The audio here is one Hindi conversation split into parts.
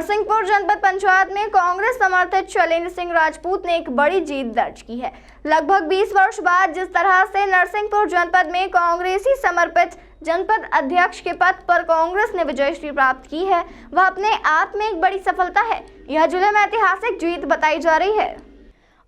नरसिंहपुर जनपद पंचायत में कांग्रेस समर्थित शैलेंद्र सिंह राजपूत ने एक बड़ी जीत दर्ज की है। लगभग 20 वर्ष बाद जिस तरह से नरसिंहपुर जनपद में कांग्रेसी समर्पित जनपद अध्यक्ष के पद पर कांग्रेस ने विजयश्री प्राप्त की है, वह अपने आप में एक बड़ी सफलता है। यह जिले में ऐतिहासिक जीत बताई जा रही है।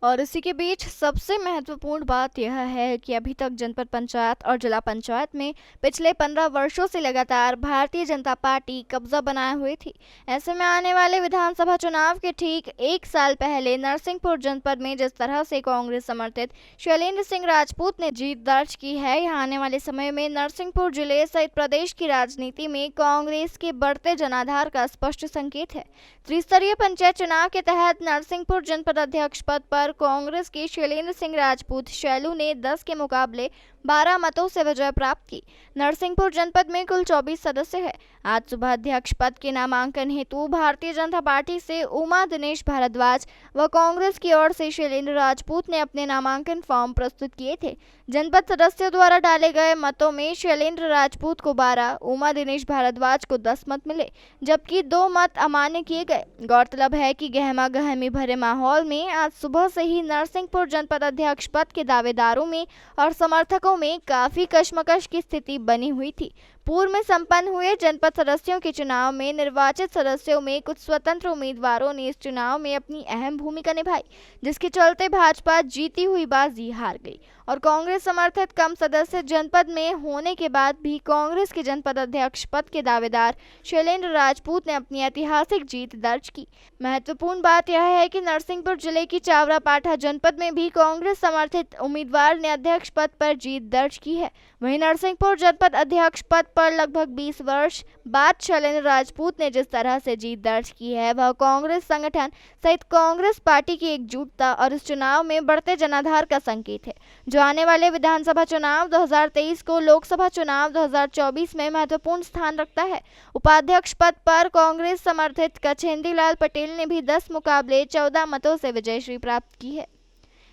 और इसी के बीच सबसे महत्वपूर्ण बात यह है कि अभी तक जनपद पंचायत और जिला पंचायत में पिछले 15 वर्षों से लगातार भारतीय जनता पार्टी कब्जा बनाए हुई थी। ऐसे में आने वाले विधानसभा चुनाव के ठीक एक साल पहले नरसिंहपुर जनपद में जिस तरह से कांग्रेस समर्थित शैलेंद्र सिंह राजपूत ने जीत दर्ज की है, यहाँ आने वाले समय में नरसिंहपुर जिले सहित प्रदेश की राजनीति में कांग्रेस के बढ़ते जनाधार का स्पष्ट संकेत है। त्रिस्तरीय पंचायत चुनाव के तहत नरसिंहपुर जनपद अध्यक्ष पद पर कांग्रेस के शैलेंद्र सिंह राजपूत शैलू ने 10 के मुकाबले 12 मतों से विजय प्राप्त की। नरसिंहपुर जनपद में कुल 24 सदस्य है। आज सुबह अध्यक्ष पद के नामांकन हेतु भारतीय जनता पार्टी से उमा दिनेश भारद्वाज व कांग्रेस की ओर से शैलेंद्र राजपूत ने अपने नामांकन फॉर्म प्रस्तुत किए थे। जनपद सदस्यों द्वारा डाले गए मतों में शैलेंद्र राजपूत को 12, उमा दिनेश भारद्वाज को 10 मत मिले, जबकि 2 मत अमान्य किए गए। गौरतलब है कि गहमा गहमी भरे माहौल में आज सुबह से ही नरसिंहपुर जनपद अध्यक्ष पद के दावेदारों में और समर्थकों में काफी कशमकश की स्थिति बनी हुई थी। पूर्व में संपन्न हुए जनपद सदस्यों के चुनाव में निर्वाचित सदस्यों में कुछ स्वतंत्र उम्मीदवारों ने इस चुनाव में अपनी अहम भूमिका निभाई, जिसके चलते भाजपा जीती हुई बाजी हार गई और कांग्रेस समर्थित कम सदस्य जनपद में होने के बाद भी कांग्रेस के जनपद अध्यक्ष पद के दावेदार शैलेंद्र राजपूत ने अपनी ऐतिहासिक जीत दर्ज की। महत्वपूर्ण बात यह है कि नरसिंहपुर जिले की चावरापाठा जनपद में भी कांग्रेस समर्थित उम्मीदवार ने अध्यक्ष पद पर जीत दर्ज की है। वहीं नरसिंहपुर जनपद अध्यक्ष पद पर लगभग 20 वर्ष बाद शैलेंद्र राजपूत ने जिस तरह से जीत दर्ज की है, वह कांग्रेस संगठन सहित कांग्रेस पार्टी की एकजुटता और इस चुनाव में बढ़ते जनाधार का संकेत है, जो आने वाले विधानसभा चुनाव 2023 को लोकसभा चुनाव 2024 में महत्वपूर्ण स्थान रखता है। उपाध्यक्ष पद पर कांग्रेस समर्थित कछेंदी लाल पटेल ने भी 10 मुकाबले 14 मतों से विजयश्री प्राप्त की है।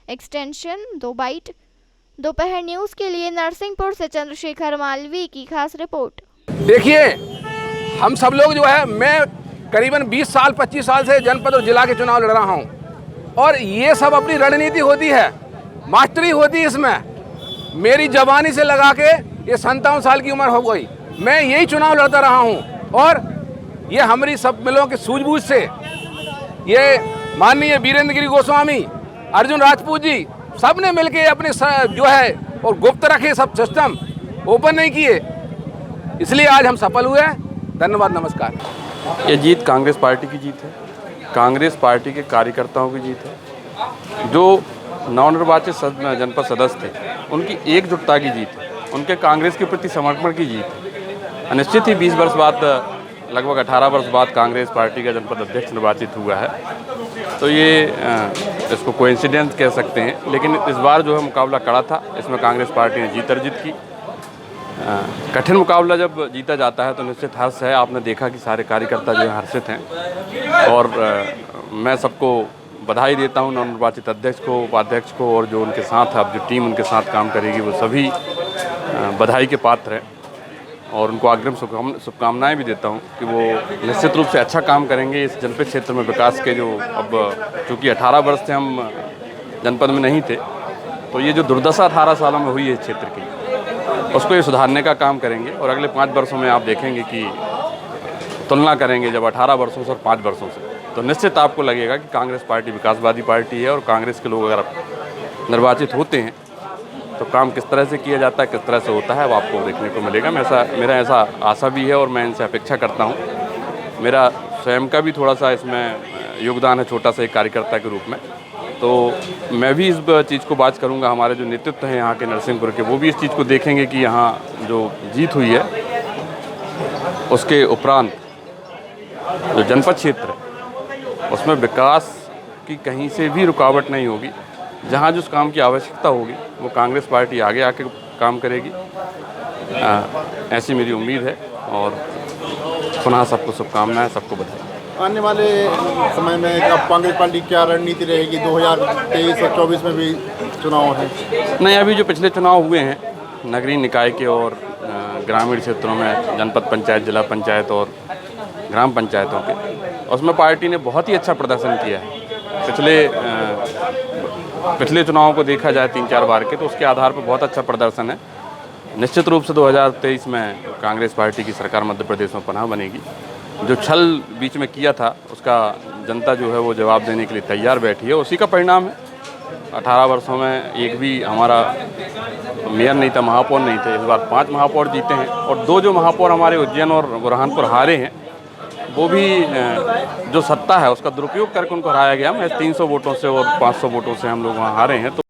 एक्सटेंशन 2 बाइट दोपहर न्यूज के लिए नरसिंहपुर से चंद्रशेखर मालवी की खास रिपोर्ट। देखिए, हम सब लोग जो है, मैं करीबन 20 साल 25 साल से जनपद और जिला के चुनाव लड़ रहा हूं और ये सब अपनी रणनीति होती है, मास्टरी होती है इसमें। मेरी जवानी से लगा के ये 57 साल की उम्र हो गई, मैं यही चुनाव लड़ता रहा हूं और ये हमारी सब मिलों के सूझबूझ से ये माननीय वीरेंद्र गिरी गोस्वामी, अर्जुन राजपूत जी सब ने मिलके अपने जो है और गुप्त रखे, सब सिस्टम ओपन नहीं किए, इसलिए आज हम सफल हुए। धन्यवाद, नमस्कार। ये जीत कांग्रेस पार्टी की जीत है, कांग्रेस पार्टी के कार्यकर्ताओं की जीत है। जो नवनिर्वाचित जनपद सदस्य थे उनकी एकजुटता की जीत है, उनके कांग्रेस के प्रति समर्पण की जीत है। निश्चित ही 20 वर्ष बाद, लगभग 18 वर्ष बाद कांग्रेस पार्टी का जनपद अध्यक्ष निर्वाचित हुआ है, तो ये इसको कोइंसिडेंस कह सकते हैं, लेकिन इस बार जो है मुकाबला कड़ा था। इसमें कांग्रेस पार्टी ने जीत अर्जित की। कठिन मुकाबला जब जीता जाता है तो निश्चित हर्ष है। आपने देखा कि सारे कार्यकर्ता जो है हर्षित हैं और मैं सबको बधाई देता हूं, नवनिर्वाचित अध्यक्ष को, उपाध्यक्ष को और जो उनके साथ अब जो टीम उनके साथ काम करेगी वो सभी बधाई के पात्र हैं और उनको अग्रिम शुभकामनाएं भी देता हूं कि वो निश्चित रूप से अच्छा काम करेंगे इस जनपद क्षेत्र में विकास के। जो अब चूँकि 18 वर्ष से हम जनपद में नहीं थे, तो ये जो दुर्दशा 18 सालों में हुई है इस क्षेत्र की, उसको ये सुधारने का काम करेंगे और अगले 5 वर्षों में आप देखेंगे कि तुलना करेंगे जब 18 वर्षों से और 5 वर्षों से, तो निश्चित आपको लगेगा कि कांग्रेस पार्टी विकासवादी पार्टी है और कांग्रेस के लोग अगर निर्वाचित होते हैं तो काम किस तरह से किया जाता है, किस तरह से होता है, वो आपको देखने को मिलेगा। मेरा ऐसा आशा भी है और मैं इनसे अपेक्षा करता हूँ। मेरा स्वयं का भी थोड़ा सा इसमें योगदान है, छोटा सा एक कार्यकर्ता के रूप में, तो मैं भी इस चीज़ को बात करूँगा। हमारे जो नेतृत्व हैं यहाँ के नरसिंहपुर के, वो भी इस चीज़ को देखेंगे कि यहाँ जो जीत हुई है उसके उपरांत जो जनपद क्षेत्र है उसमें विकास की कहीं से भी रुकावट नहीं होगी। जहाँ जिस काम की आवश्यकता होगी वो कांग्रेस पार्टी आगे आके काम करेगी, ऐसी मेरी उम्मीद है और पुनः सबको शुभकामनाएं, सबको बधाई। आने वाले समय में अब कांग्रेस पार्टी क्या रणनीति रहेगी? 2023 और 24 में भी चुनाव है। नहीं, अभी जो पिछले चुनाव हुए हैं नगरीय निकाय के और ग्रामीण क्षेत्रों में जनपद पंचायत, जिला पंचायत और ग्राम पंचायतों के, उसमें पार्टी ने बहुत ही अच्छा प्रदर्शन किया है। पिछले चुनावों को देखा जाए 3-4 बार के, तो उसके आधार पर बहुत अच्छा प्रदर्शन है। निश्चित रूप से 2023 में कांग्रेस पार्टी की सरकार मध्य प्रदेश में पनाह बनेगी। जो छल बीच में किया था उसका जनता जो है वो जवाब देने के लिए तैयार बैठी है, उसी का परिणाम है। 18 वर्षों में एक भी हमारा मेयर नहीं था, महापौर नहीं थे। इस बार 5 महापौर जीते हैं और 2 जो महापौर हमारे उज्जैन और बुरहानपुर हारे हैं, वो भी जो सत्ता है उसका दुरुपयोग करके उनको हराया गया। मैं 300 वोटों से और 500 वोटों से हम लोग वहाँ हारे हैं। तो